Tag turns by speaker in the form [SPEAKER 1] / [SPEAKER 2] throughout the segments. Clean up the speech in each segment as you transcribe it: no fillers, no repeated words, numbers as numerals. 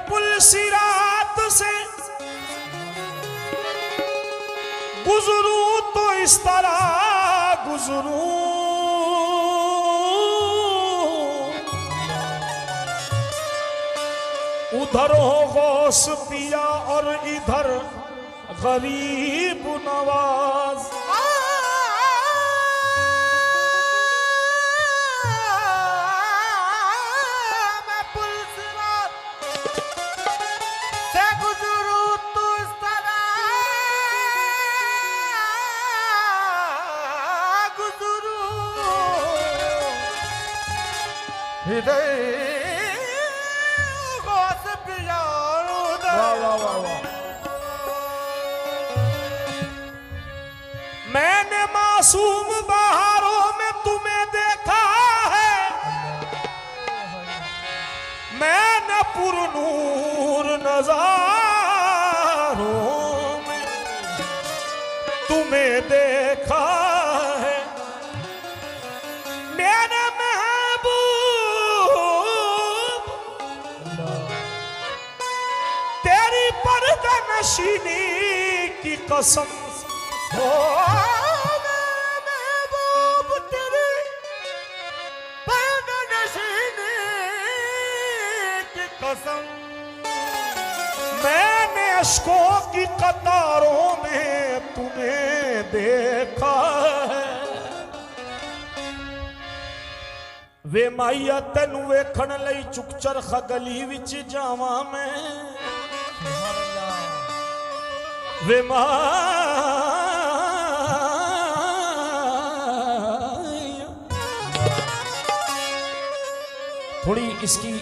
[SPEAKER 1] पुलसी रात से गुजरूं तो इस तरह गुजरूं, उधर हो गौस पिया और इधर गरीब नवाज।
[SPEAKER 2] मैं पुलिस रात से गुजरूं तो इस तरह गुजरूं, इधर गौस पिया और उधर।
[SPEAKER 1] वाह वाह वाह वाह। मैंने मासूम बहारों में तुम्हें देखा है, मैंने पुरनूर नजारों में तुम्हें देखा है। मेरे महबूब तेरी पर्दा नशीनी की कसम
[SPEAKER 2] ओ महबूब तेरी पर्दा नशीनी की कसम,
[SPEAKER 1] मैंने अश्कों की कतारों में तुम्हें देखा है। वे माइया तेनू वेखण लई चुक चरखा गली विच जावां मैं, वे माइया थोड़ी इसकी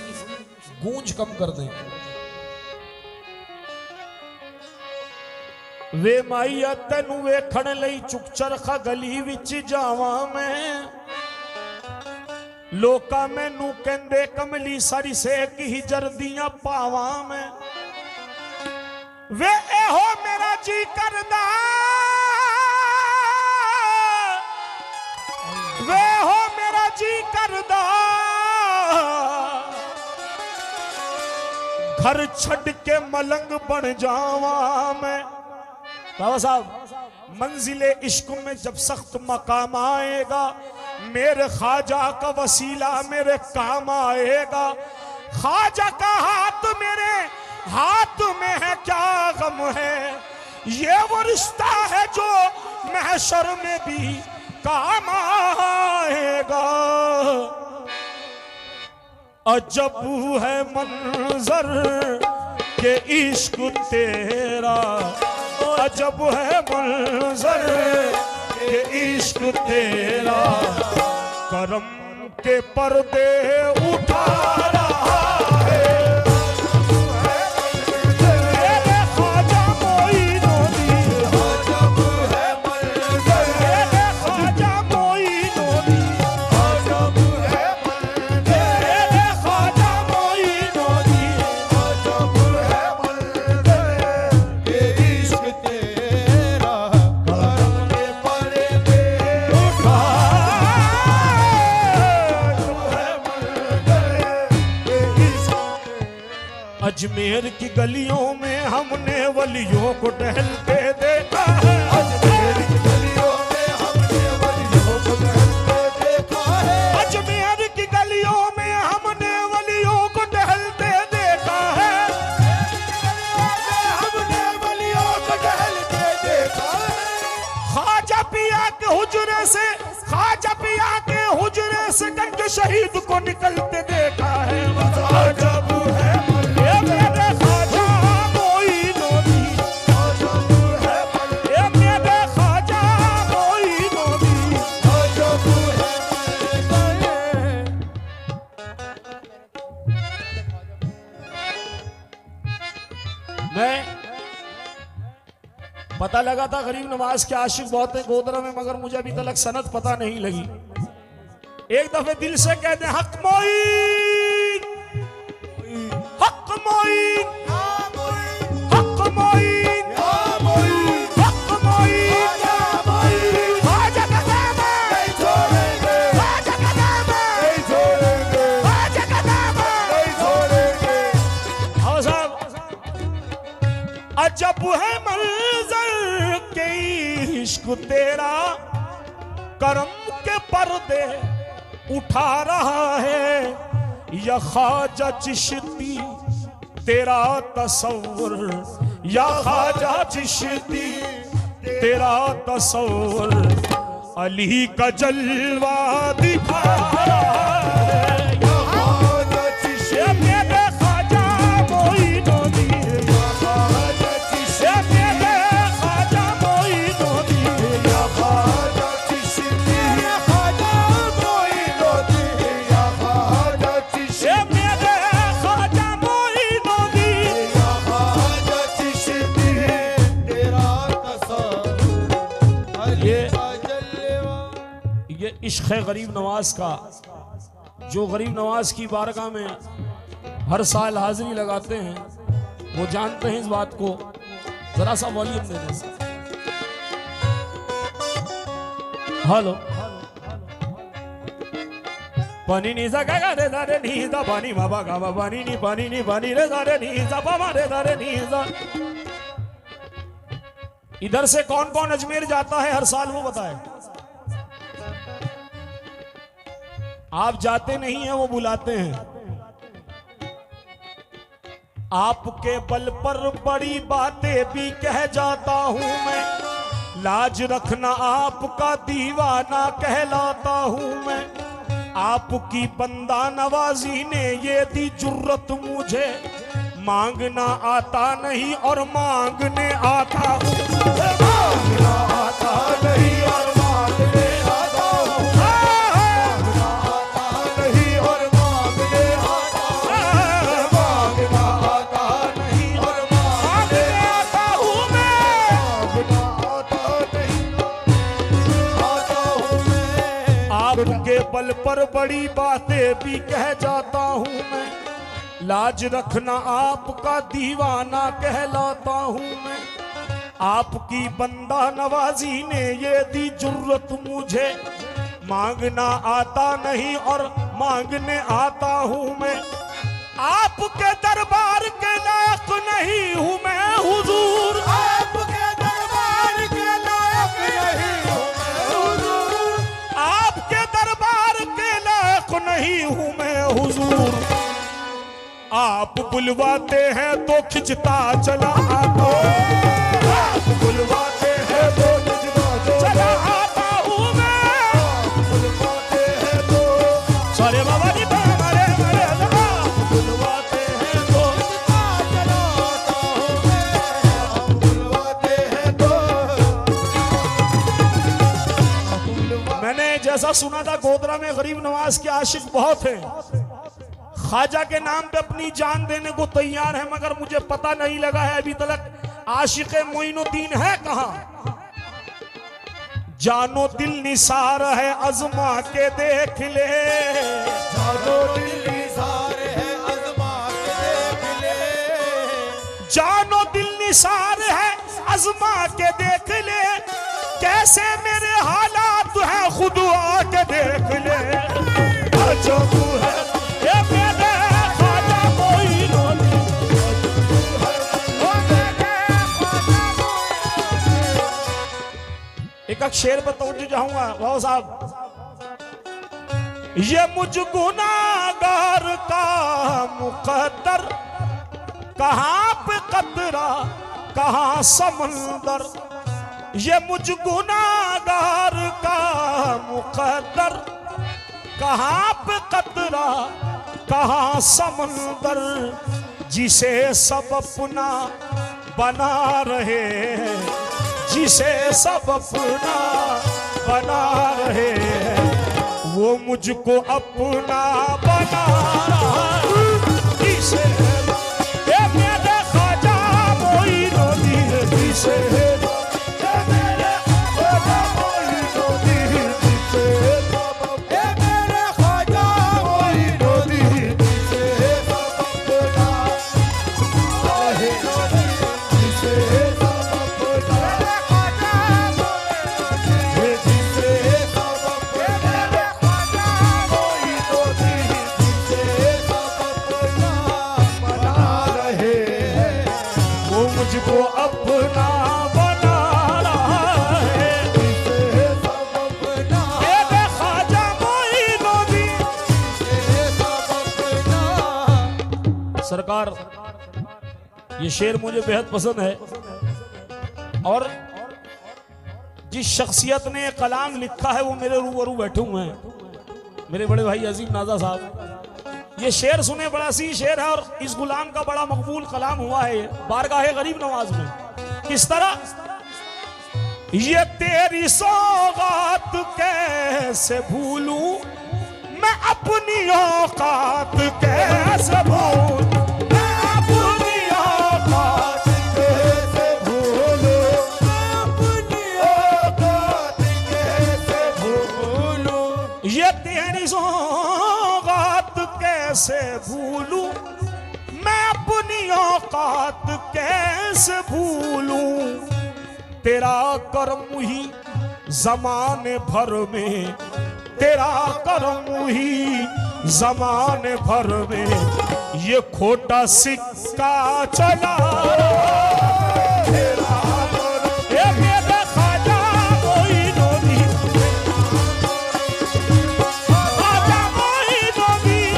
[SPEAKER 1] गूंज कम कर दें। वे माइया तेनू वेखण लई चुक चरखा गली विच जावां मैं, लोका मैनू कहंदे कमली सारी से की जर्दियां पावां मैं। वे एहो मेरा जी करदा, वे हो मेरा जी करदा, घर छड़ के मलंग बन जावा मैं। बाबा साहब मंजिले इश्क में जब सख्त मकाम आएगा, मेरे ख्वाजा का वसीला मेरे काम आएगा। ख्वाजा का हाथ मेरे हाथ में है, क्या गम है, ये वो रिश्ता है जो महशर में भी काम आएगा। अजब है मंजर के इश्क तेरा, अजब है मंजर के इश्क तेरा, करम के पर्दे उठा रहा है। अजमेर की गलियों में हमने वलियों को टहलते देखा है,
[SPEAKER 2] अजमेर की गलियों में हमने वलियों को टहलते देखा है,
[SPEAKER 1] अजमेर की गलियों में हमने वलियों को टहलते देखा है,
[SPEAKER 2] हमने वलियों को टहलते देखा है।
[SPEAKER 1] ख्वाजा पिया के हुजरे से, ख्वाजा पिया के हुजरे से गंज शहीद को निकलते देखा है। अजब है पता लगा था गरीब नवाज के आशिक बहुत है गोदरा में, मगर मुझे अभी तक सनद पता नहीं लगी। एक दफे दिल से कहते हैं हक मोईन, हक मोईन, हक मोईन, हक मोईन, ख्वाजा का नाम है, ख्वाजा का नाम है, ख्वाजा का नाम है। अजब है मंजर के इश्क तेरा, करम के पर्दे उठा रहा है। या ख्वाजा चिश्ती तेरा तसव्वुर, या ख्वाजा चिश्ती तेरा तसव्वुर, अली का जलवा दिखा रहा है। या ख्वाजा चिश्ती मेरे ख्वाजा मोइनुद्दीन, या ख्वाजा चिश्ती मेरे ख्वाजा मोइनुद्दीन, या ख्वाजा चिश्ती मेरे ख्वाजा मोइनुद्दीन, या ख्वाजा चिश्ती मेरे ख्वाजा मोइनुद्दीन, या ख्वाजा चिश्ती
[SPEAKER 2] तेरा तसव्वुर अली का जलवा।
[SPEAKER 1] ये इश्क़ गरीब नवाज का, जो गरीब नवाज की बारगाह में हर साल हाजिरी लगाते हैं वो जानते हैं इस बात को। जरा सा वॉल्यूम दे दें। हेलो पानी नी सा गा रे दा रे नी दा पानी मा बा गा बा पानी नी पानी रे दा रे नी सा पा मा रे दा रे नी सा। इधर से कौन कौन अजमेर जाता है हर साल वो बताए। आप जाते नहीं हैं, वो बुलाते हैं। आपके बल पर बड़ी बातें भी कह जाता हूं मैं, लाज रखना आपका दीवाना कहलाता हूं मैं। आपकी बंदा नवाजी ने ये दी जुर्रत मुझे, मांगना आता नहीं और मांगने आता हूं। मांगना आता नहीं और मांगने आता हूं। मांगना आता नहीं और मांगने आता हूं। मांगना आता नहीं और मांगने आता हूं मैं। मांगना आता नहीं आता हूं मैं। आपके बल पर बड़ी बातें भी कह जाता हूं मैं, लाज रखना आपका दीवाना कहलाता हूं मैं। आपकी बंदा नवाजी ने ये दी जुर्रत मुझे, मांगना आता नहीं और मांगने आता हूं मैं। आपके दरबार के लायक नहीं हूं मैं हुजूर, आपके दरबार के लायक नहीं हूं मैं हुजूर। आपके दरबार के लायक नहीं हूं मैं हुजूर। आप बुलवाते हैं तो खिंचता चला आता, आप बुलवाते हैं तो खिंचता चला आता हूं मैं। आप बुलवाते हैं तो सारे बाबा जी मरे मरे, आप बुलवाते हैं तो खिंचता चला आता हूं मैं। आप बुलवाते हैं तो। मैंने जैसा सुना था गोधरा में गरीब नवाज के आशिक बहुत हैं, ख्वाजा के नाम पे अपनी जान देने को तैयार है, मगर मुझे पता नहीं लगा है अभी तक आशिक मोइनुद्दीन है कहां। जानो दिल निसार है अजमा के देख ले,
[SPEAKER 2] जानो दिल निसार है अजमा के देख ले।
[SPEAKER 1] जानो दिल निसार है अजमा के देख ले, कैसे मेरे हालात हैं खुद आके देख ले। अजब है ये मेरे ख्वाजा मोइनुद्दीन, एक शेर पर तवज्जो चाहूंगा भाव साहब। ये मुझ गुनाहगार का मुकद्दर, कहां पे कतरा कहां समंदर। ये मुझ गुनाहगार का मुकद्दर, कहां पे कतरा कहां समंदर। जिसे सब अपना बना रहे हैं, जिसे सब अपना बना रहे हैं, वो मुझको अपना बना रहा है। जिसे ये मेरे ख्वाजा मोइनुद्दीन, जिसे ये मेरे ख्वाजा मोइनुद्दीन, जिसे
[SPEAKER 2] ये मेरे ख्वाजा मोइनुद्दीन, जिसे सब अपना रहे, जिसे सब अपना ख्वाजा मोइनुद्दीन, जिसे सब अपना ख्वाजा मोइनुद्दीन, जिसे सब अपना बना रहे हैं,
[SPEAKER 1] वो मुझको सरकार ये शेर मुझे बेहद पसंद है, और जिस शख्सियत ने कलाम लिखा है वो मेरे रूबरू बैठे हुए हैं, मेरे बड़े भाई अजीम नाजा साहब। ये शेर सुने, बड़ा सी शेर है और इस गुलाम का बड़ा मकबूल कलाम हुआ है ये बारगाह गरीब नवाज में। किस तरह? ये तेरी सौगात कैसे भूलूं मैं, अपनी औकात कैसे भूलूं, मैं अपनी औकात कैसे भूलूं, मैं अपनी औकात कैसे भूलूं। ये तेरी सौगात कैसे भूलूं मैं, अपनी औकात कैसे भूलूं। तेरा करम ही जमाने भर में, तेरा करम ही जमाने भर में, ये खोटा सिक्का चला तेरा ये मेरा खाजा मोइनुद्दीन, खाजा मोइनुद्दीन,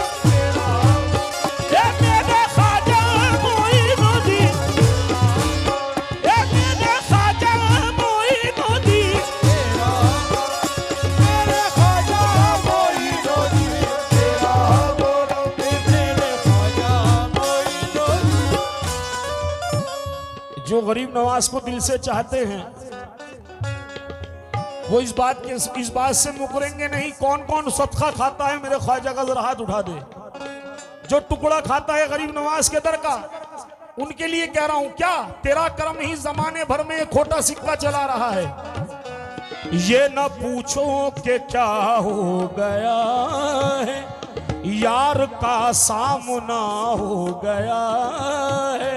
[SPEAKER 1] ये मेरा खाजा मोइनुद्दीन, ये मेरा खाजा मोइनुद्दीन,
[SPEAKER 2] मेरे ख्वाजा मोइनुद्दीन, तेरा गोरम मेरे ख्वाजा मोइनुद्दीन।
[SPEAKER 1] जो गरीब नवाज को दिल से चाहते हैं वो इस बात से मुकरेंगे नहीं। कौन कौन सदका खाता है मेरे ख्वाजा का जरा हाथ उठा दे। जो टुकड़ा खाता है गरीब नवाज के दर का, उनके लिए कह रहा हूं, क्या तेरा करम ही जमाने भर में एक खोटा सिक्का चला रहा है। ये न पूछो कि क्या हो गया है, यार का सामना हो गया है।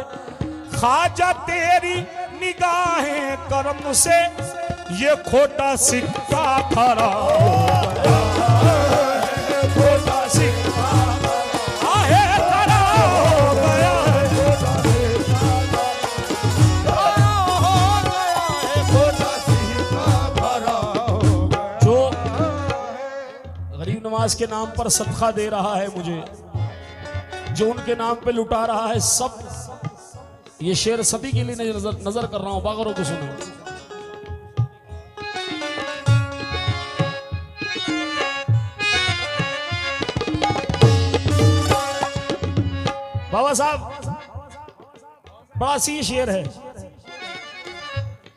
[SPEAKER 1] ख्वाजा तेरी निगाहें करम से ये खोटा सिक्का खरा हो गया है, खोटा सिक्का आहे खरा हो गया है, जो गरीब नवाज के नाम पर सदका दे रहा है मुझे, जो उनके नाम पे लुटा रहा है सब। ये शेर सभी के लिए नजर कर रहा हूं, बागरों को सुनो। बाबा साहब बड़ा सी शेर है,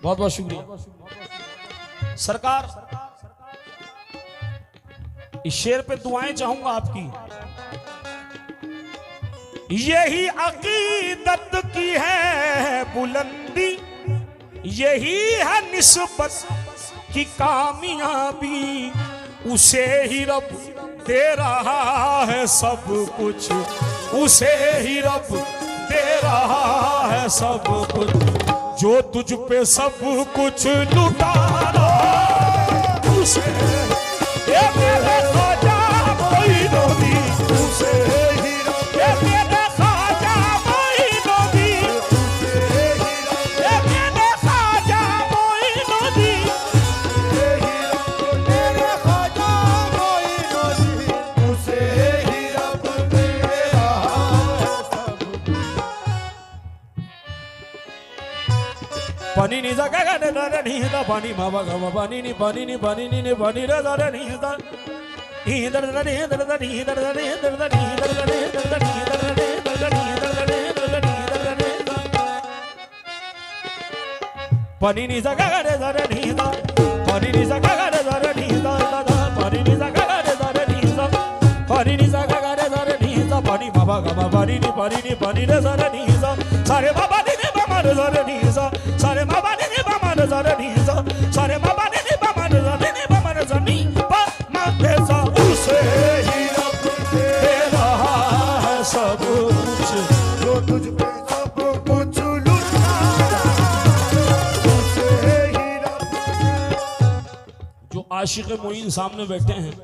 [SPEAKER 1] बहुत बहुत शुक्रिया सरकार। इस शेर पे दुआएं चाहूंगा आपकी। यही अकीदत की है बुलंदी, यही है निस्बत की कामयाबी, उसे ही रब दे रहा है सब कुछ, उसे ही रब दे रहा है सब कुछ। जो तुझ पे सब कुछ लुटा रहा उसे ये मेरे ख्वाजा मोइनुद्दीन, उसे ही रब ये मेरे ख्वाजा मोइनुद्दीन, उसे ही रब ये मेरे ख्वाजा मोइनुद्दीन,
[SPEAKER 2] उसे ही रब मेरे ख्वाजा मोइनुद्दीन, उसे ही रब दे रहा है सब।
[SPEAKER 1] पानी नी जगा गा दे नी दा पानी मा बा गा पानी नी पानी नी पानी नी ने पानी रे दा नी दा नी दर दा नी दर दा नी दर दा नी दर दा नी दर दा नी दर दा नी दर दा नी दर दा नी दर दा नी दर दा नी दर दा नी पानी नी जगा गा दे दा नी दा पानी नी जगा गा दे दा नी दा दा पानी नी जगा गा दे दा नी दा पानी नी जगा गा दे दा नी दा पानी मा बा गा पानी नी पानी रे दा नी दा सारे बाबा नी बाबा रे दा नी दा सारे बाबा नी बाबा रे दा नी दा सारे बाबा नी बाबा रे दा नी बाबा रे दा नी पा मा दे सा उसे ही रब दे रहा है सब कुछ।
[SPEAKER 2] जो तुझ पे सब कुछ लुटा उसे ही रब।
[SPEAKER 1] जो आशिक मोइन सामने बैठे हैं,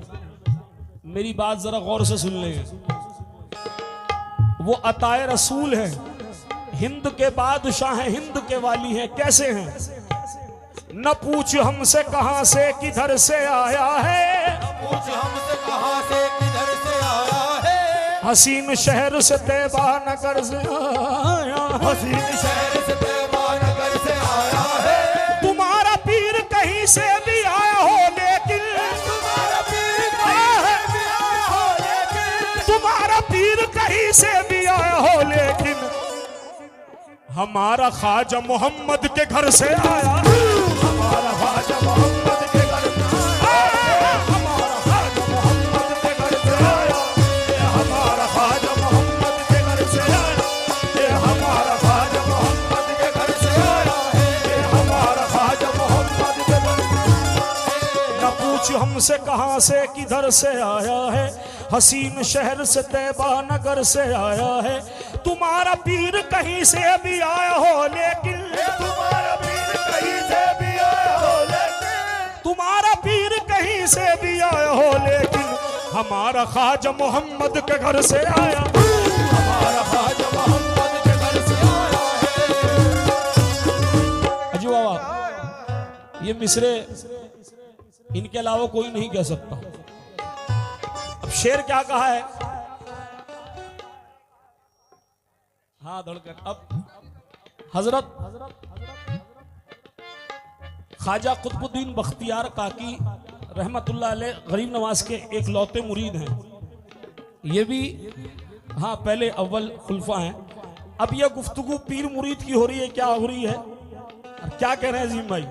[SPEAKER 1] मेरी बात जरा गौर से सुन लें। वो अताए रसूल है, हिंद के बादशाह हैं, हिंद के वाली हैं। कैसे हैं? न पूछ हमसे कहां से किधर से आया है,
[SPEAKER 2] पूछ हमसे कहां से किधर से आया है,
[SPEAKER 1] हसीन शहर से तैबा नगर से आया,
[SPEAKER 2] हसीन शहर से तैबा नगर से आया है।
[SPEAKER 1] तुम्हारा पीर कहीं से भी आया हो लेकिन,
[SPEAKER 2] तुम्हारा पीर कहीं से भी आया हो लेकिन,
[SPEAKER 1] तुम्हारा पीर कहीं से भी आया हो लेकिन हमारा ख्वाजा मोहम्मद के घर से आया,
[SPEAKER 2] हमारा ख्वाजा मोहम्मद के घर से आया, हमारा ख्वाजा मोहम्मद के घर से आया, ये हमारा ख्वाजा मोहम्मद के घर से आया, ये हमारा ख्वाजा मोहम्मद के घर से आया है, ये हमारा ख्वाजा मोहम्मद के घर से।
[SPEAKER 1] न पूछ हमसे कहां से किधर से आया है, हसीन शहर से तैबा नगर से आया है। तुम्हारा पीर कहीं से भी आया हो लेकिन,
[SPEAKER 2] तुम्हारा पीर कहीं से भी आया हो लेकिन,
[SPEAKER 1] तुम्हारा पीर कहीं से भी आया हो लेकिन हमारा ख्वाजा मोहम्मद के घर से आया,
[SPEAKER 2] हमारा ख्वाजा मोहम्मद के घर से आया है।
[SPEAKER 1] अजू बाबा, ये मिसरे इनके अलावा कोई नहीं कह सकता। अब शेर क्या कहा है, हाँ धड़कन। अब हजरत ख्वाजा कुतुबुद्दीन बख्तियार काकी रहमतुल्लाह अलैह गरीब नवाज के एक लौते मुरीद हैं, ये भी हाँ पहले अव्वल खुलफा हैं। अब यह गुफ्तगू पीर मुरीद की हो रही है, क्या हो रही है और क्या कह रहे हैं जीम भाई,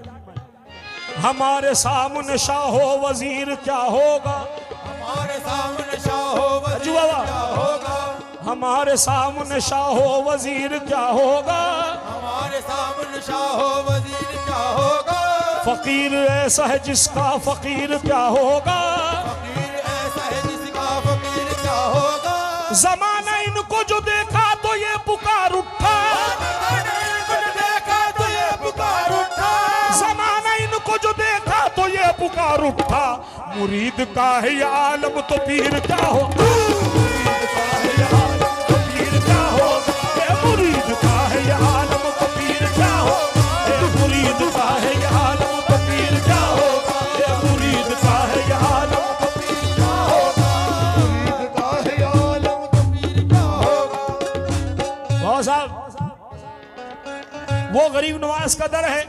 [SPEAKER 1] हमारे सामने शाहो वजीर क्या होगा,
[SPEAKER 2] हमारे सामने शाहो वजीर
[SPEAKER 1] बाबा।
[SPEAKER 2] क्या होगा,
[SPEAKER 1] हमारे सामने शाहो वजीर क्या होगा,
[SPEAKER 2] हमारे सामने शाहो वजीर क्या होगा,
[SPEAKER 1] फकीर ऐसा है जिसका फकीर क्या होगा,
[SPEAKER 2] फकीर ऐसा है जिसका फकीर क्या होगा।
[SPEAKER 1] जमाना इनको जो देखा तो ये पुकार उठा,
[SPEAKER 2] देखा तो ये पुकार उठा,
[SPEAKER 1] जमाना इनको जो देखा तो ये पुकार उठा, मुरीद का है ये आलम तो पीर क्या हो, मुरीद का है ये आलम तो पीर क्या हो, मुरीद का है ये आलम तो पीर क्या हो, मुरीद का है ये आलम तो पीर क्या हो, मुरीद का है ये आलम तो पीर क्या होगा,
[SPEAKER 2] मुरीद का है आलम तो पीर क्या होगा।
[SPEAKER 1] बहुत साहब वो गरीब नवाज का दर है,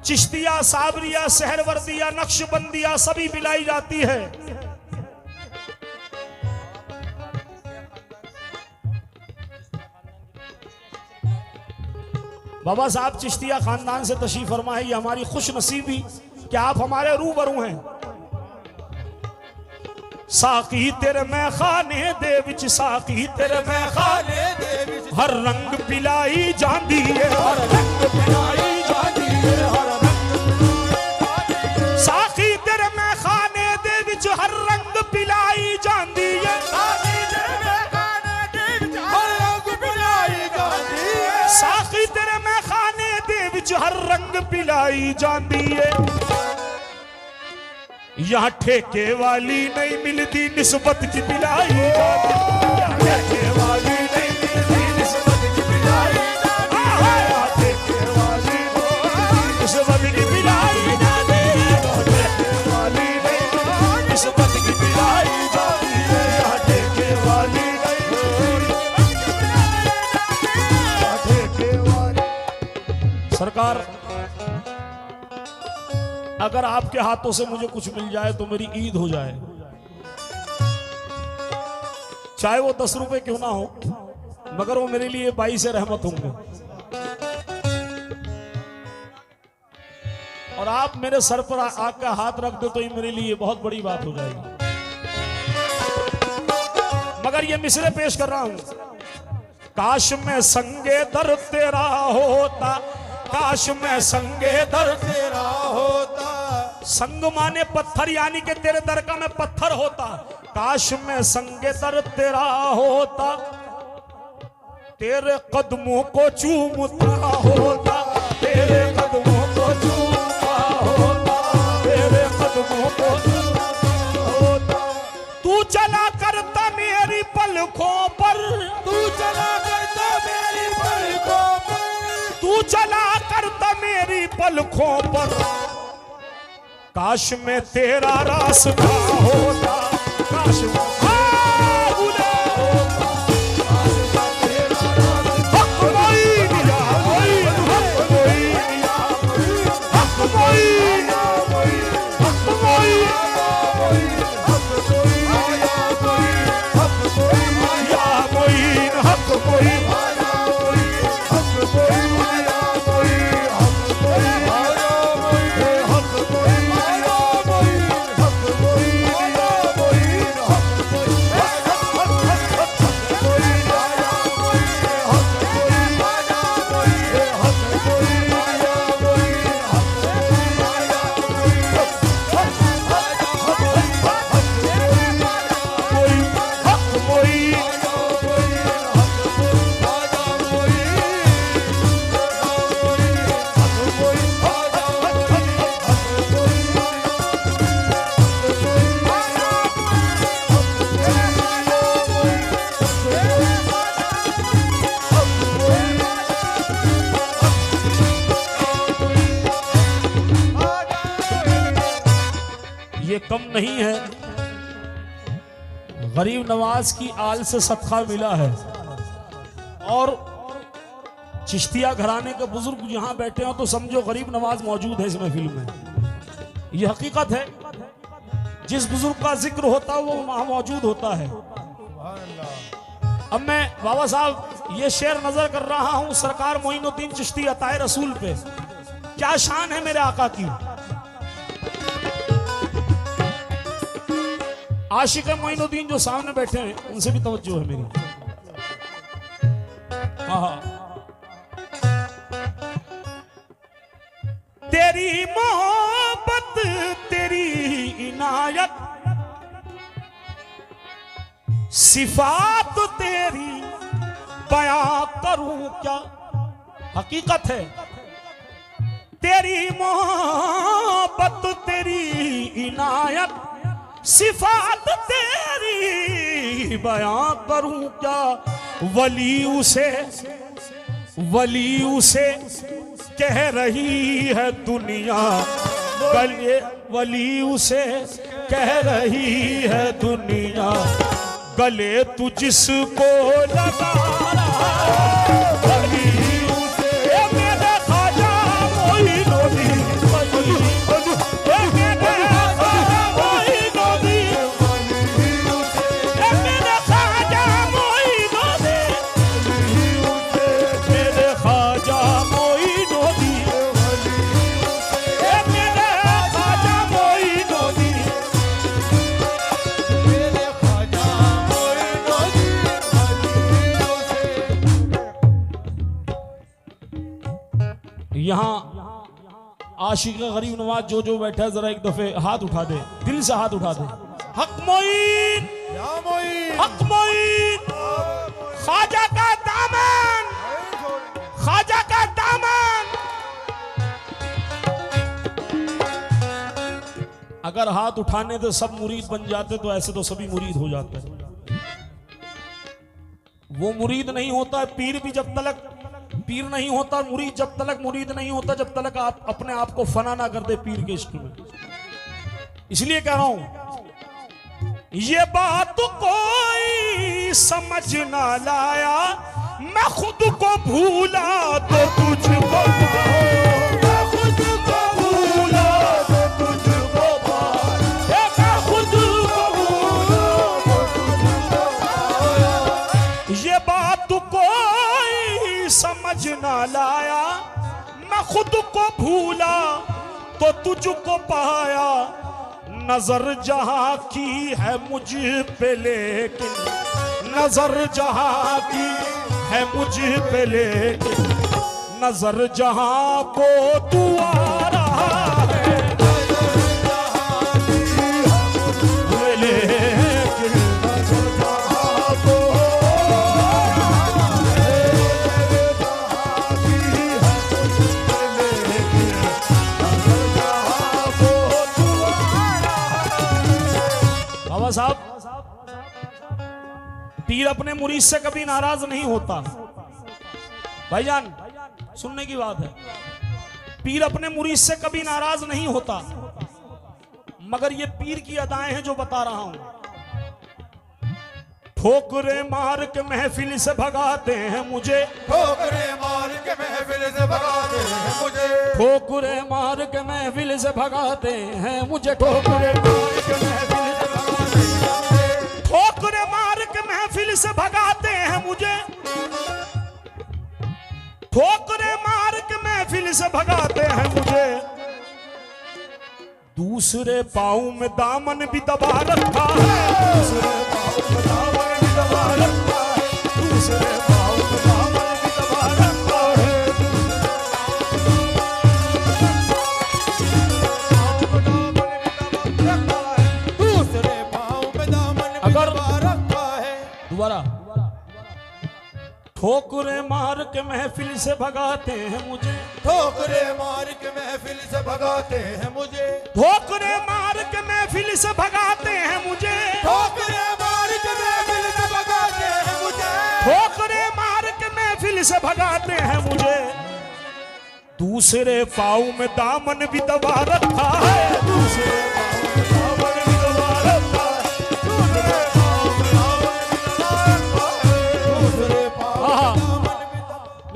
[SPEAKER 1] चिश्तिया साबरिया सहरवर्दिया नक्शबंदिया सभी मिलाई जाती है। बाबा साहब चिश्तिया खानदान से तशरीफ फरमा है, ये हमारी खुश नसीबी कि आप हमारे रूबरू हैं। साकी तेरे मैं खाने दे विच, साकी तेरे मैं खाने
[SPEAKER 2] खाने दे विच,
[SPEAKER 1] हर रंग पिलाई जाती है, हर रंग पिलाई जाती है, हर रंग साकी तेरे मैं खाने दे विच हर रंग पिलाई जाती है,
[SPEAKER 2] साकी तेरे मैं खाने दे विच हर रंग पिलाई जाती है,
[SPEAKER 1] साकी तेरे मैं खाने दे विच हर रंग पिलाई जाती है। यहाँ ठेके वाली नहीं मिलती निस्बत की पिलाई जाती है, यहाँ ठेके वाली नहीं मिलती निस्बत की पिलाई जाती है, यहाँ ठेके वाली निस्बत की पिलाई जाती है, यहाँ ठेके वाली नहीं निस्बत की पिलाई जाती है, यहाँ ठेके वाली नहीं ठेके वाली। सरकार अगर आपके हाथों से मुझे कुछ मिल जाए तो मेरी ईद हो जाए, चाहे वो 10 रुपए क्यों ना हो, मगर वो मेरे लिए बाईस रहमत होंगे। और आप मेरे सर पर आकर हाथ रख दो तो ये मेरे लिए बहुत बड़ी बात हो जाएगी। मगर ये मिसरे पेश कर रहा हूं, काश मैं संगे दर तेरा होता, काश मैं संगे दर
[SPEAKER 2] तेरा होता,
[SPEAKER 1] संग माने पत्थर, यानी कि तेरे दर का मैं पत्थर होता, काश मैं संगे दर तेरा होता, तेरे कदमों को चूमता होता, तेरे कदमों को चूमता होता, तेरे कदमों को चूमता होता। तू चला करता मेरी पलकों पर,
[SPEAKER 2] तू चला करता मेरी पलकों पर,
[SPEAKER 1] तू चला करता मेरी पलकों पर, काश में तेरा रास्ता होता, काश कम नहीं है। गरीब नवाज की आल से सदका मिला है और चिश्तिया घराने के बुजुर्ग यहां बैठे हो तो समझो गरीब नवाज मौजूद है इस महफिल में। यह हकीकत है, जिस बुजुर्ग का जिक्र होता है वो वहां मौजूद होता है। अब मैं बाबा साहब ये शेर नजर कर रहा हूं सरकार मोइनुद्दीन चिश्ती अताए रसूल पे। क्या शान है मेरे आका की। आशिक मोइनुद्दीन जो सामने बैठे हैं उनसे भी तवज्जो है मेरी। हाँ, तेरी मोहब्बत तेरी इनायत सिफात तेरी बयां करूं क्या। हकीकत है, तेरी मोहब्बत तेरी इनायत सिफात तेरी बयां करूं क्या। वली उसे कह रही है दुनिया, वली उसे कह रही है दुनिया। गले तू जिसको लगा वली उसे मेरे ख्वाजा मोइनुद्दीन, यहाँ आशिक गरीब नवाज जो बैठा है जरा एक दफे हाथ उठा दे, दिल से हाथ उठा दे। हक मोइन, हक मोइन, ख्वाजा का दामन, ख्वाजा का दामन। अगर हाथ उठाने तो सब मुरीद बन जाते तो ऐसे तो सभी मुरीद हो जाते। वो मुरीद नहीं होता है पीर भी जब तक पीर नहीं होता, मुरीद जब तक मुरीद नहीं होता जब तक आप अपने आप को फना ना कर दे पीर के इश्क में। इसलिए कह रहा हूं ये बात कोई समझ ना लाया, मैं खुद को भूला तो तुझको पाया, मैं खुद को भूला तो तुझको पाया, मैं खुद को भूला तो तुझको पाया। ये बात कोई समझ ना लाया, मैं खुद को भूला तो तुझको पाया। नजर जहां की है मुझ पे लेकिन, नजर जहां की है मुझ पे लेकिन, नजर जहां को तू आ रहा है, नजर जहां की है मुझ पे लेकिन, नजर जहां को साहब। पीर अपने मुरीद से कभी नाराज नहीं होता भाईजान, सुनने की बात है। पीर अपने मुरीद से कभी नाराज नहीं होता, मगर ये पीर की अदाएं हैं जो बता रहा हूं। ठोकरे मार के महफिल से भगाते हैं मुझे,
[SPEAKER 2] ठोकरे मार के महफिल से भगाते हैं मुझे,
[SPEAKER 1] ठोकरे मार के महफिल से भगाते हैं मुझे, ठोकरे मार के महफिल से ठोकरे मार के महफिल से भगाते हैं मुझे, ठोकरे मार के महफिल से भगाते हैं मुझे। दूसरे पाँव में दामन भी दबा रखा है, दूसरे पाँव में दामन भी दबा रखा है, दूसरे पाँव में दामन भी दबा रखा है।
[SPEAKER 2] दूसरे पाँव में दामन भी दबा रखा है।
[SPEAKER 1] दोबारा। ठोकरे मार के महफिल से भगाते हैं मुझे,
[SPEAKER 2] ठोकरे मार के महफिल से भगाते हैं मुझे,
[SPEAKER 1] ठोकरे मार के महफिल से भगाते हैं मुझे,
[SPEAKER 2] ठोकरे मार के महफिल से भगाते हैं मुझे,
[SPEAKER 1] ठोकरे मार के महफिल से भगाते हैं मुझे। दूसरे पाँव में दामन भी दबा रखा है, दूसरे पाँव में दामन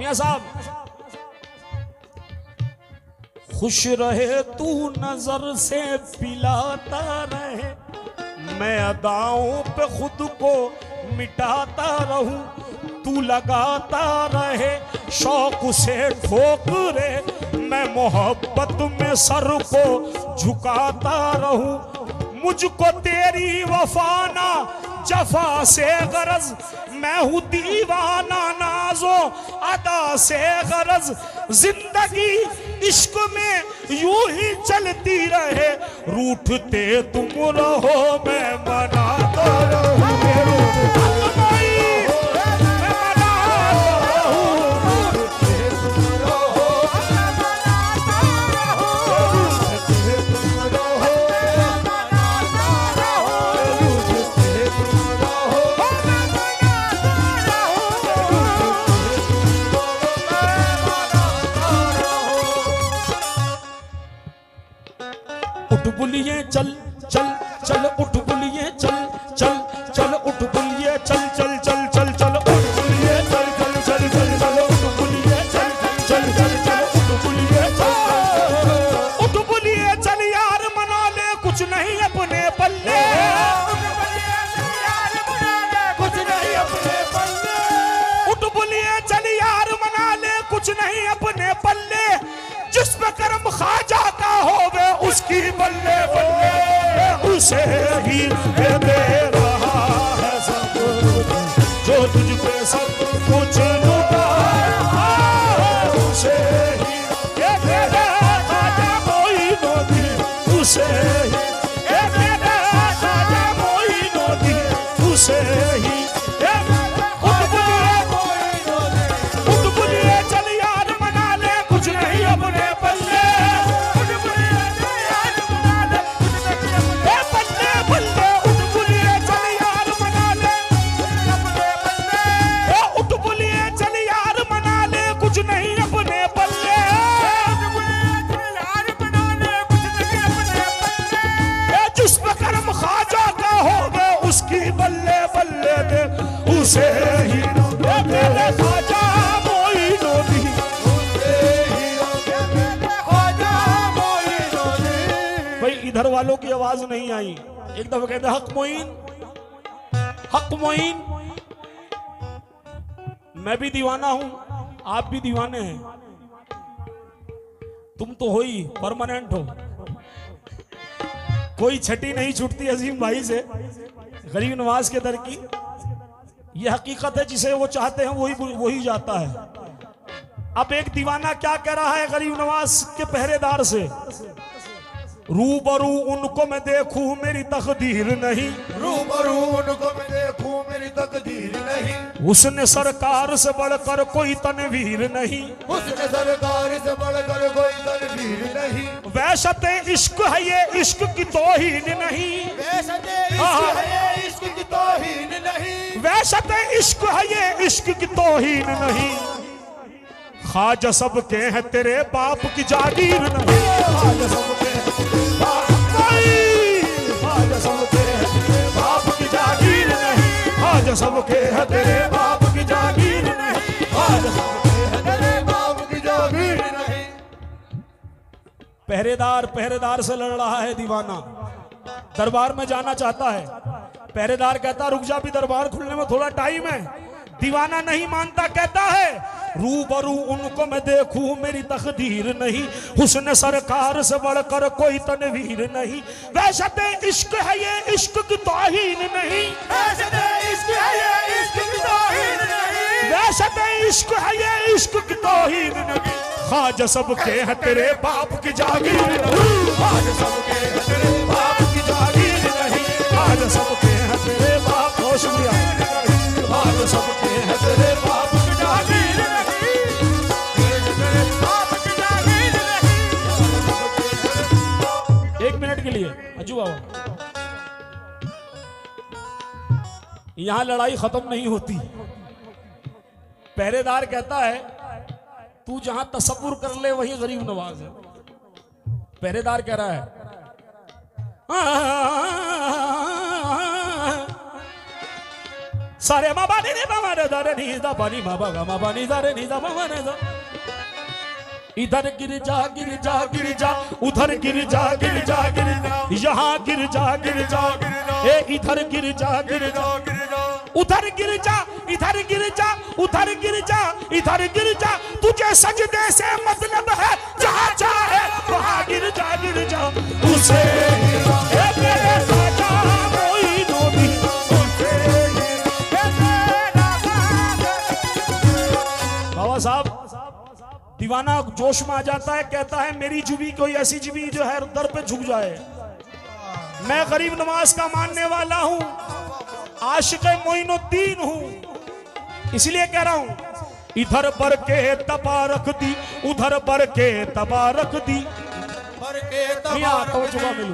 [SPEAKER 1] मियां साहब, खुश रहे तू नजर से पिलाता रहे, मैं अदाओं पे खुद को मिटाता रहूं, तू लगाता रहे शौक से ठोकरे, मैं मोहब्बत में सर को झुकाता रहूं, मुझको तेरी वफाना जफा से गरज, मैं हूँ दीवाना नाजो अदा से गरज, जिंदगी इश्क में यूं ही चलती रहे, रूठते तुम रहो मैं मनाता रहूं, उठ बुलिए चल चल चल, उठ बुलिए चल चल चल, उठ बुलिए चल चल चल चल चल, उठ बुलिए चल चल चल चल चल, उठ बुलिए चल चल चल चल, उठ बुलिए चल, उठ बुलिए चल यार मना ले कुछ नहीं अपने पल्ले, कुछ नहीं अपने पल्ले, उठ बुलिए चल यार मना ले कुछ नहीं अपने पल्ले, जिस पे कर्म ख्वाजा का होवे उसकी बल्ले बल्ले, उसे ही दे रहा है सब जो तुझ पे सब कुछ लुटाया, उसे ही दे रहा ख्वाजा मोइनुद्दीन, उसे ही दे रहा ख्वाजा मोइनुद्दीन, उसे ही उठ बुलिए चल यार मना ले कुछ नहीं अपने पल्ले, उसकी बल्ले बल्ले दे, उसे ही मेरे ख्वाजा मोइनुद्दीन, उसे ही मेरे ख्वाजा मोइनुद्दीन। भाई इधर वालों की आवाज नहीं आई, एक दफा कहते हक मोइन, हक मोइन। मैं भी दीवाना हूं, आप भी दीवाने हैं, तुम तो हो ही परमानेंट हो, कोई छठी नहीं छूटती अजीम भाई से, गरीब नवाज के दर की ये हकीकत है, जिसे वो चाहते हैं वही जाता है। अब एक दीवाना क्या कह रहा है गरीब नवाज के पहरेदार से, रूबरू उनको मैं देखूं मेरी तकदीर नहीं,
[SPEAKER 2] रूबरू उनको मैं देखूं मेरी तकदीर नहीं,
[SPEAKER 1] उसने सरकार से बढ़कर कोई तनवीर नहीं,
[SPEAKER 2] उसने सरकार से बढ़कर कोई तनवीर नहीं,
[SPEAKER 1] वहशत इश्क है ये इश्क की तौहीन नहीं,
[SPEAKER 2] वहशत इश्क है ये इश्क की तौहीन नहीं,
[SPEAKER 1] वहशत इश्क है ये इश्क की तौहीन नहीं, ख्वाजा सबके हैं तेरे बाप की जागीर नहीं, ख्वाजा सबके सबके है तेरे बाप की जागीर नहीं, आज सबके है तेरे बाप की जागीर नहीं। पहरेदार से लड़ रहा है दीवाना, दरबार में जाना चाहता है, पहरेदार कहता रुक जा भी दरबार खुलने में थोड़ा टाइम है, दीवाना नहीं मानता, कहता है रूबरू उनको मैं देखूं मेरी तकदीर नहीं, हुस्न सरकार से बढ़कर कोई तनवीर नहीं, वहशत इश्क है ये इश्क की तौहीन नहीं,
[SPEAKER 2] वहशत इश्क है ये इश्क की तौहीन नहीं,
[SPEAKER 1] वहशत इश्क है ये इश्क की तौहीन नहीं, ख्वाजा सबके है तेरे बाप की जागीर नहीं, ख्वाजा सबके है तेरे बाप की जागीर नहीं, ख्वाजा सबके है तेरे बाप, बहुत शुक्रिया, ख्वाजा सबके है तेरे बाप की जागीर नहीं, तेरे बाप की जागीर नहीं। एक मिनट के लिए अज्जू बाबा, यहां लड़ाई खत्म नहीं होती। पहरेदार कहता है तू जहां तसव्वुर कर ले वही गरीब नवाज है। पहरेदार कह रहा है सारे मा बानी रे मा रे दा रे नी दा पानी मा बा गा मा पानी दा रे नी दा मा रे दा। इधर गिर जा गिर जा गिर जा, उधर गिर जा गिर जा गिर जा, यहाँ गिर जा गिर जा, ए इधर गिर जा गिर जा, उधर गिर जा इधर गिर जा, उधर गिर जा इधर गिर जा, तुझे सजदे से मतलब है, जहाँ चाहे वहाँ गिर जा उसे मेरे खाजा मोइनुद्दीन उसे। बाबा साहब दीवाना जोश में आ जाता है, कहता है मेरी जुबी कोई ऐसी जुबी जो है दर पे झुक जाए। मैं गरीब नवाज का मानने वाला हूं, आशिक मोइनुद्दीन हूं, इसलिए कह रहा हूं इधर बर के तबारक दी, उधर बर के तबारक दी,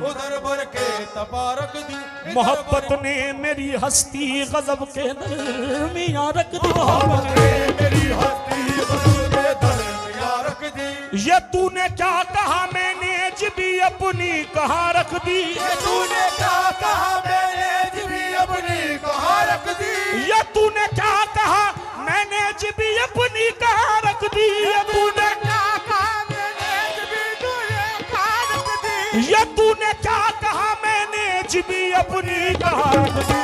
[SPEAKER 2] उधर बर के तबारक दी।
[SPEAKER 1] मोहब्बत ने मेरी हस्ती गजब के दरमियां रख दी,
[SPEAKER 2] मोहब्बत ने मेरी हस्ती गजब के दरमियां रख दी।
[SPEAKER 1] ये तूने क्या कहा मैंने भी अपनी कहाँ रख दी,
[SPEAKER 2] ये तूने क्या कहा मैंने भी अपनी कहाँ रख दी।
[SPEAKER 1] ये तूने क्या कहा मैंने भी अपनी कहाँ रख दी, ये तूने
[SPEAKER 2] क्या कहा मैंने भी तुझे कहाँ रख दी।
[SPEAKER 1] ये तूने क्या कहा मैंने भी अपनी कहाँ रख दी।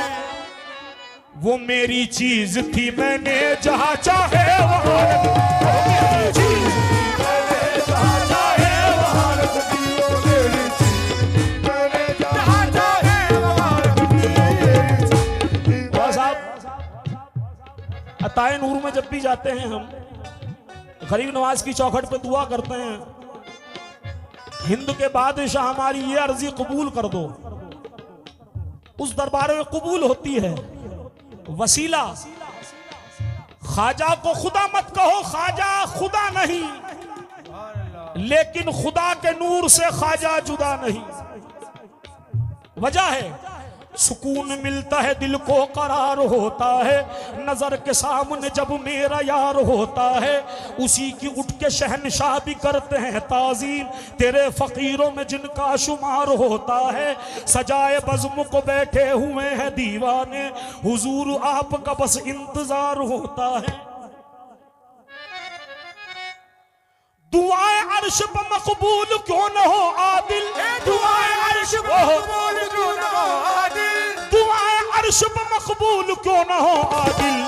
[SPEAKER 1] वो मेरी चीज थी मैंने जहाँ चाहे वहाँ रख दी, वो मेरी चीज थी मैंने जहाँ चाहे वहाँ रख दी, वो मेरी चीज मैंने जहाँ चाहे वहाँ रख दी। साहब अताए नूर में जब भी जाते हैं हम गरीब नवाज की चौखट पे दुआ करते हैं, हिंद के बादशाह हमारी ये अर्जी कबूल कर दो, उस दरबार में कबूल होती है। वसीला ख्वाजा को खुदा मत कहो, ख्वाजा खुदा नहीं, लेकिन खुदा के नूर से ख्वाजा जुदा नहीं। वजह है सुकून मिलता है दिल को, करार होता है नजर के सामने जब मेरा यार होता है, उसी की उठ के शहनशाह भी करते हैं ताजीम, तेरे फकीरों में जिनका शुमार होता है। सजाए बज़्म को बैठे हुए हैं दीवाने, हुजूर आपका बस इंतजार होता है। दुआएं अर्श पर मकबूल क्यों न हो आदिल, दुआएं अर्श पर मकबूल क्यों न हो आदिल, दुआएं अर्श पर मकबूल क्यों न हो आदिल।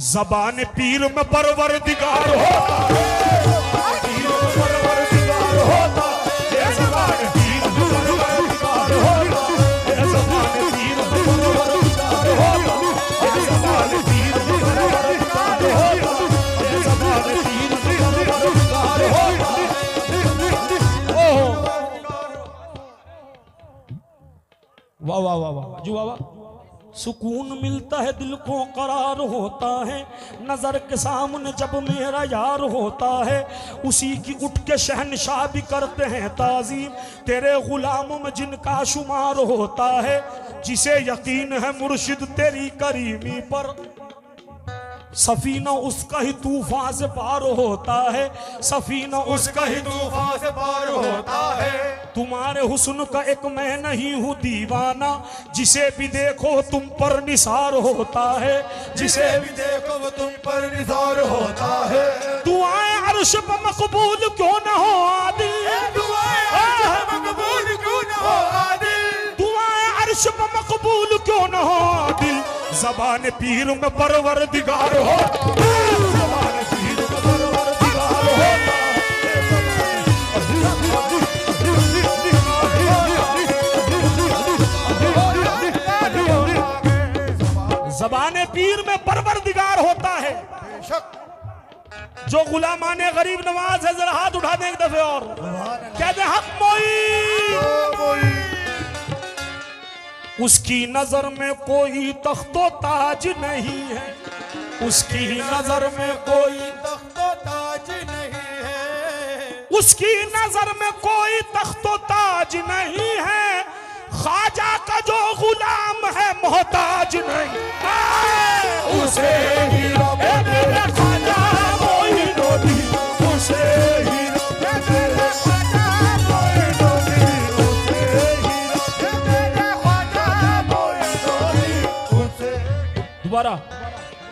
[SPEAKER 1] ज़बान पीर में परवरदिगार होता है, पीर में परवरदिगार होता है, ज़बान पीर में परवरदिगार होता है, ज़बान पीर में परवरदिगार होता है, ज़बान पीर में परवरदिगार होता है, ज़बान पीर वाह वाह वाह वाह जी वाह वाह। सुकून मिलता है दिल को, करार होता है नजर के सामने जब मेरा यार होता है, उसी की उठ के शहनशाह भी करते हैं ताजीम, तेरे गुलामों में जिनका शुमार होता है। जिसे यकीन है मुर्शिद तेरी करीमी पर, सफीना उसका ही तूफान से पार होता है, सफीना उसका ही
[SPEAKER 2] तूफान से पार होता है।
[SPEAKER 1] तुम्हारे हुस्न का एक मैं नहीं हूँ दीवाना, जिसे भी देखो तुम पर निसार होता है, जिसे
[SPEAKER 2] भी देखो वो तुम पर निसार होता है।
[SPEAKER 1] दुआएं अर्श पर मकबूल क्यों न हो आदिल,
[SPEAKER 2] दुआएं अर्श पर मकबूल क्यों न हो आदिल,
[SPEAKER 1] दुआएं अर्श पर मकबूल क्यों न हो आदिल। ज़बान पीर में परवरदिगार हो, ज़बान पीर में परवरदिगार होता है, ज़बान पीर में परवरदिगार होता है। जो गुलामाने गरीब नवाज है जरा हाथ उठा दें एक दफे और कहते हक मोई। उसकी नजर में कोई तख्तो ताज नहीं है, उसकी नजर में कोई
[SPEAKER 2] तख्तो ताज नहीं है,
[SPEAKER 1] उसकी नजर में कोई तख्तो ताज नहीं है। ख्वाजा का जो गुलाम है मोहताज नहीं, उसे ही मेरे ख्वाजा मोइनुद्दीन, उसे ही मेरे ख्वाजा मोइनुद्दीन, उसे ही मेरे ख्वाजा मोइनुद्दीन, उसे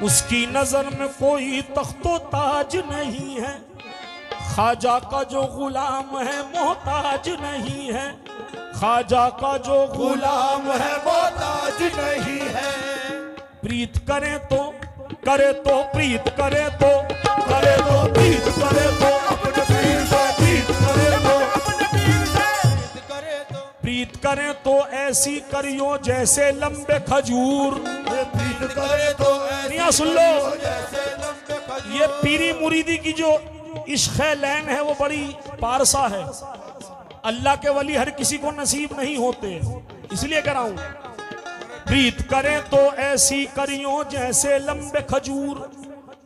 [SPEAKER 1] उसकी नजर में कोई तख्तो ताज नहीं है, ख्वाजा का जो गुलाम है मोहताज नहीं है, ख्वाजा का जो गुलाम है
[SPEAKER 2] मोहताज नहीं है।
[SPEAKER 1] प्रीत करे तो करे तो प्रीत करे तो करे तो प्रीत करे तो
[SPEAKER 2] अपने पीर से प्रीत करे तो अपने पीर से करे तो
[SPEAKER 1] प्रीत करे तो ऐसी करियो जैसे लंबे खजूर।
[SPEAKER 2] प्रीत करे तो
[SPEAKER 1] यहाँ सुन लो,
[SPEAKER 2] जैसे लंबे खजूर।
[SPEAKER 1] ये पीरी मुरीदी की जो इश्क़ लैन है वो बड़ी पारसा है, अल्लाह के वली हर किसी को नसीब नहीं होते, इसलिए कह रहा हूं। प्रीत करें तो ऐसी करियो जैसे लंबे खजूर,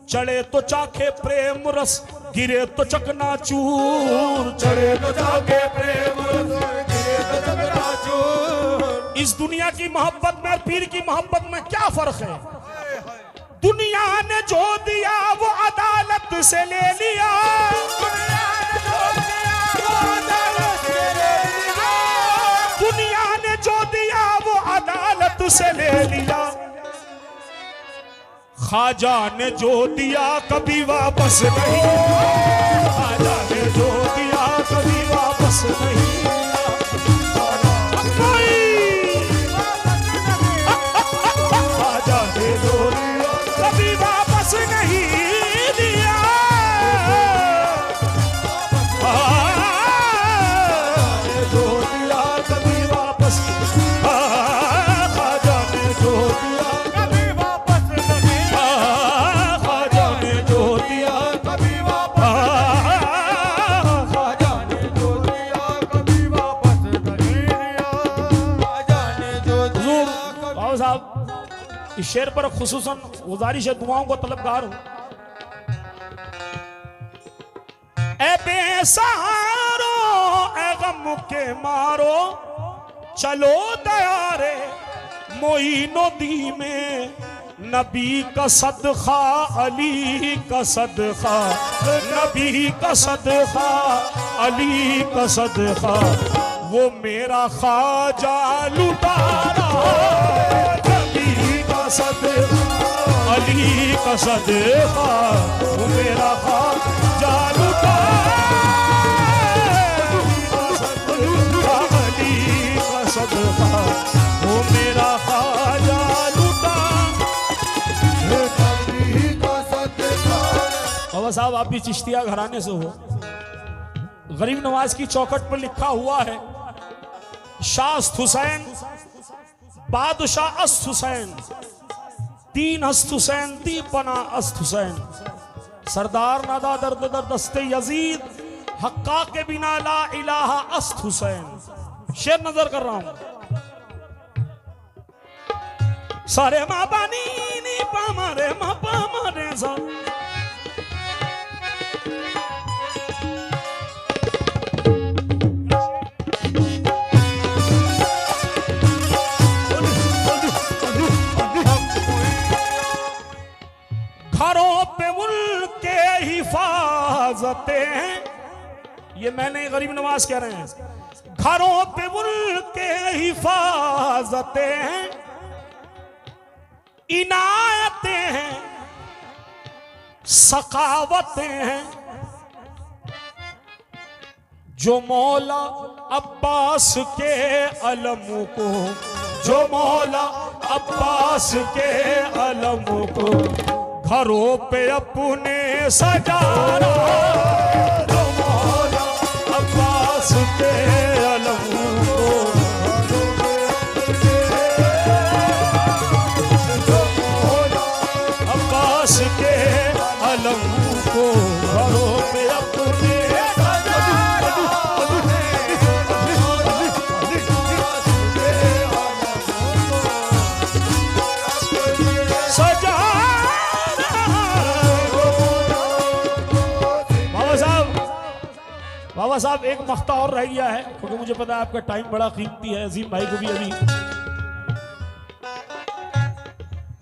[SPEAKER 1] चढ़े तो चाखे प्रेम रस, गिरे तो चकनाचूर, चढ़े तो चाखे प्रेम रस,
[SPEAKER 2] गिरे तो चकनाचूर।
[SPEAKER 1] इस दुनिया की मोहब्बत में और पीर की मोहब्बत में क्या फर्क है? दुनिया ने जो दिया वो अदालत से ले लिया, दुनिया ने जो दिया वो अदालत से ले लिया, ख्वाजा ने जो दिया कभी वापस नहीं, ख्वाजा ने जो दिया कभी वापस नहीं। ख्वाजा ने जो दिया कभी वापस नहीं दिया, जो दिया कभी वापस, ख्वाजा ने जो दिया
[SPEAKER 2] कभी वापस नहीं,
[SPEAKER 1] ख्वाजा ने जो दिया
[SPEAKER 2] कभी वापस, ख्वाजा ने जो दिया कभी वापस नहीं दिया, ख्वाजा ने जो दिया।
[SPEAKER 1] बाबा साहब, इस शेर पर खुसूसन गुजारिश है, दुआओं को तलबगार हूं। ए बेसहारो ए गम के मारो, चलो दयारे मोइनो दी में, नबी का सदका अली का सदका, नबी का सदका अली का सदका, वो मेरा ख्वाजा लुटा रहा, नबी का सदका अली का सदका, वो मेरा ख्वाजा लुटा, अली का सदका, वो मेरा ख्वाजा लुटा।
[SPEAKER 2] नबी का सदका।
[SPEAKER 1] बाबा साहब, आप भी चिश्तिया घराने से हो। गरीब नवाज की चौखट पर लिखा हुआ है, शास्त हुसैन बादशाह अस्त हुसैन, तीन हस्त हुसैन दीपना अस्त हुसैन, सरदार नादा दर्द दर दस्ते यजीद, हक्का के बिना ला इलाहा अस्त हुसैन। शेर नजर कर रहा हूं। सारे माँ पानी नी पा मारे माँ पा मारे सा, घरों पे उनके हिफाजते हैं, ये मैंने गरीब नवाज कह रहे हैं, घरों पे उनके हिफाजते हैं, इनायतें हैं सखावतें हैं, जो मौला अब्बास के अलम को, जो मौला अब्बास के अलम को घरों पे अपने सजा रहा, जो मौला अब्बास के अलम को, अब्बास के अलम को घरों पे अपने सजा रहा। बाबा साहब, एक मख्ता और रह गया है, क्योंकि मुझे पता है आपका टाइम बड़ा कीमती है। अजीम भाई को भी अभी,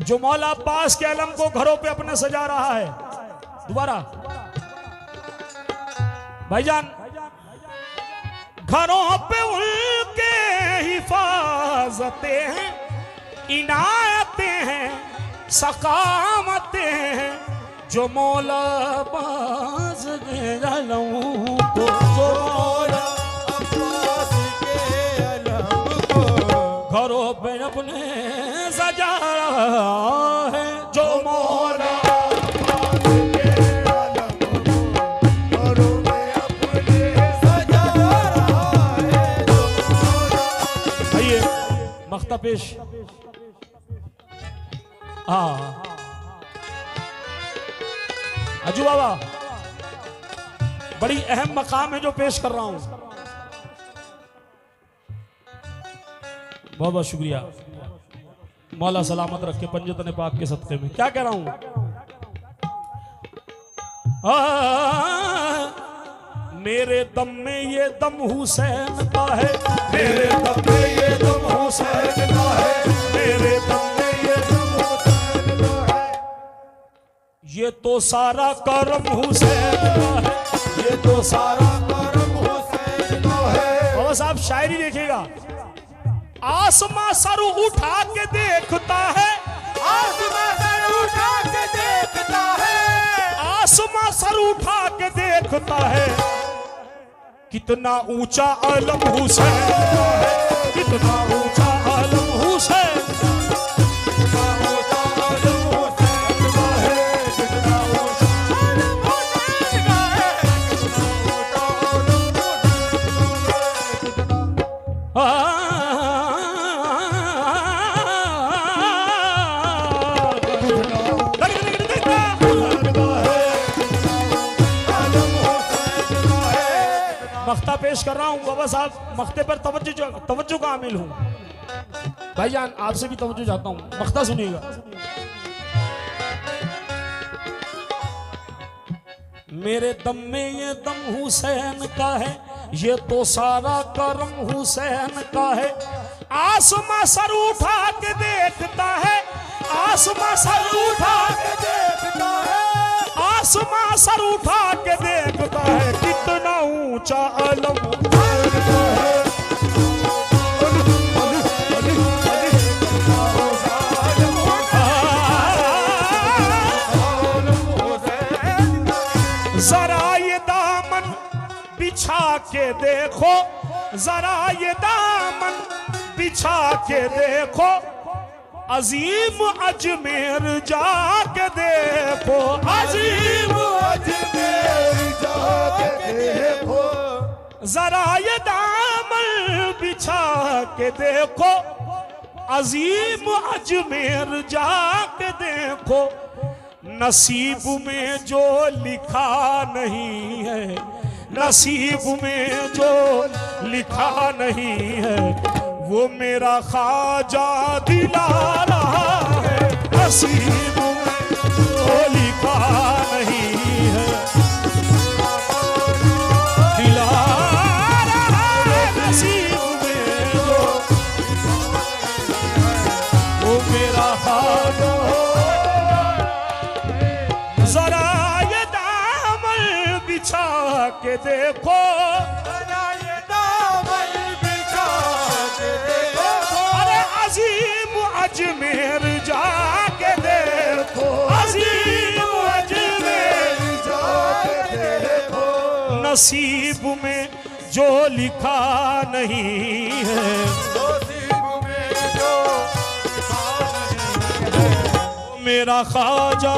[SPEAKER 1] जो मौला अब्बास के अलम को घरों पे अपने सजा रहा है। दोबारा भाईजान, घरों पे उनके हिफाजतें हैं, इनायतें हैं सकामतें हैं जो मौला अब्बास के अलम को, जो मौला
[SPEAKER 2] अब्बास के अलम को
[SPEAKER 1] घरों पे अपने सजा रहा है, जो मौला
[SPEAKER 2] अब्बास के अलम को घरों में अपने सजा रहा है, जो मौला।
[SPEAKER 1] आइए मख्ता पेश। हाँ अजू बाबा, बड़ी अहम मकाम है जो पेश कर रहा हूं। बहुत बहुत शुक्रिया, मौला सलामत रखे पंजतन पाक के सदक़े में। क्या कह रहा हूं, मेरे दम में ये दम हुसैन का है,
[SPEAKER 2] मेरे दम में ये दम हुसैन का है, मेरे दम में ये दम हुसैन का है,
[SPEAKER 1] ये तो सारा करम हुसैन का है,
[SPEAKER 2] ये तो सारा करम हुसैन का है।
[SPEAKER 1] बाबा साहब शायरी देखिएगा, आसमां सर उठा के देखता है,
[SPEAKER 2] आसमां सर उठा के देखता है,
[SPEAKER 1] आसमां सर उठा के देखता है, कितना ऊंचा आलम हुसैन का है, कितना ऊंचा आलम हुसैन,
[SPEAKER 2] कितना ऊंचा आलम हुसैन का है, कितना ऊंचा आलम हुसैन का है, कितना ऊंचा आलम हुसैन का है,
[SPEAKER 1] मख्ता पेश कर रहा हूं बाबा साहब, मख्ते पर तवज्जो का आमिल हूं। भाईजान आपसे भी तवज्जो चाहता हूं, मख्ता सुनिएगा। मेरे दम में ये दम हुसैन का है, ये तो सारा करम हुसैन का है, आसमां सर उठा के देखता है, आसमां सर उठा के देखता है, आसमां सर उठा के देखता है, कितना ऊंचा अलम हुसैन का है। जरा ये दामन बिछा के देखो, जरा ये दामन बिछा के देखो, अजीम अजमेर जाके देखो, अजीम
[SPEAKER 2] अजमेर जाके देखो,
[SPEAKER 1] जरा ये दामन बिछा के देखो, अजीम अजमेर जाके देखो, नसीब में जो लिखा नहीं है, नसीब में जो लिखा नहीं है, वो मेरा ख्वाजा दिला रहा है, नसीब में जो लिखा नहीं है, दिला रहा है, नसीब में जो वो मेरा ख्वाजा। जरा ये दामन बिछा के देखो,
[SPEAKER 2] जरा ये दामन बिछा के देखो,
[SPEAKER 1] अरे अजीम अजमेर जाके देखो, अजीम अजमेर
[SPEAKER 2] जाके देखो,
[SPEAKER 1] नसीब में जो लिखा नहीं है,
[SPEAKER 2] नसीब में जो लिखा नहीं है,
[SPEAKER 1] मेरा ख्वाजा